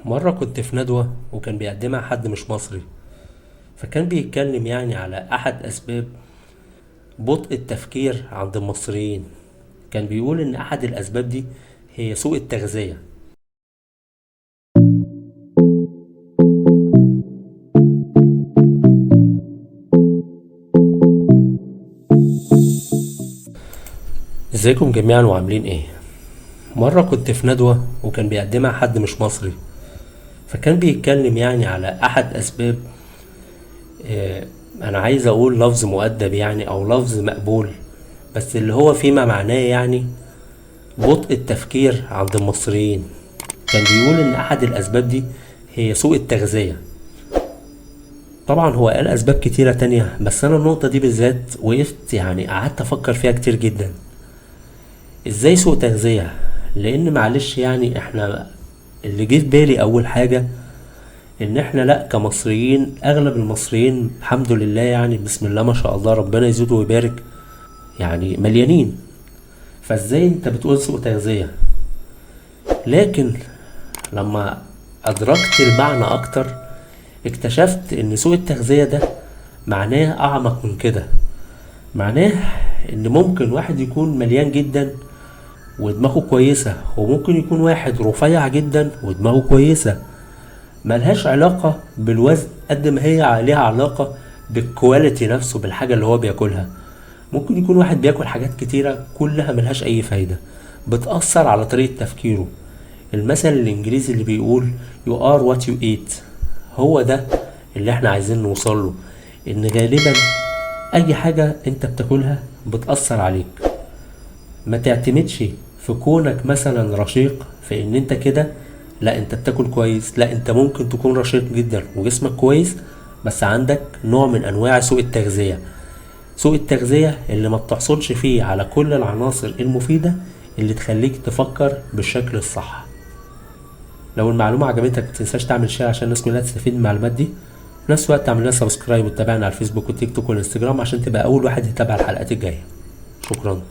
مرة كنت في ندوة وكان بيقدمها حد مش مصري، فكان بيتكلم يعني على أحد أسباب بطء التفكير عند المصريين. كان بيقول إن أحد الأسباب دي هي سوء التغذية. ازيكم جميعا وعاملين ايه؟ مرة كنت في ندوة وكان بيقدمها حد مش مصري، فكان بيتكلم يعني على أحد أسباب أنا عايز أقول لفظ مؤدب يعني أو لفظ مقبول، بس اللي هو فيما معناه يعني بطء التفكير عند المصريين. كان بيقول ان احد الاسباب دي هي سوء التغذية. طبعا هو قال اسباب كتيرة تانية، بس انا النقطة دي بالذات وقفت يعني قعدت افكر فيها كتير جدا. ازاي سوء تغذية؟ لان معلش يعني احنا اللي جه في بالي اول حاجة ان احنا لا كمصريين، اغلب المصريين الحمد لله يعني بسم الله ما شاء الله ربنا يزيد ويبارك، يعني مليانين. فازاي انت بتقول سوء تغذية؟ لكن لما أدركت المعنى أكتر اكتشفت إن سوء التغذية ده معناه أعمق من كده. معناه إن ممكن واحد يكون مليان جدا ودماغه كويسة، وممكن يكون واحد رفيع جدا ودماغه كويسة. ملهاش علاقة بالوزن قد ما هي ليها علاقة بالكواليتي نفسه، بالحاجة اللي هو بياكلها. ممكن يكون واحد بياكل حاجات كتيرة كلها ملهاش أي فايدة، بتأثر على طريقة تفكيره. المثل الإنجليزي اللي بيقول you are what you eat، هو ده اللي احنا عايزين نوصله. إن غالبا أي حاجة انت بتاكلها بتأثر عليك. ما تعتمدش في كونك مثلا رشيق في ان انت كده لا انت بتاكل كويس، لا انت ممكن تكون رشيق جدا وجسمك كويس بس عندك نوع من انواع سوء التغذية. سوء التغذية اللي ما بتحصلش فيه على كل العناصر المفيدة اللي تخليك تفكر بالشكل الصح. لو المعلومة عجبتك متنساش تعمل شير عشان الناس كلها تستفيد من المعلومات دي. في نفس الوقت تعمل لنا سبسكرايب وتتابعنا على الفيسبوك والتيك توك والانستجرام عشان تبقى اول واحد يتابع الحلقات الجاية. شكرا.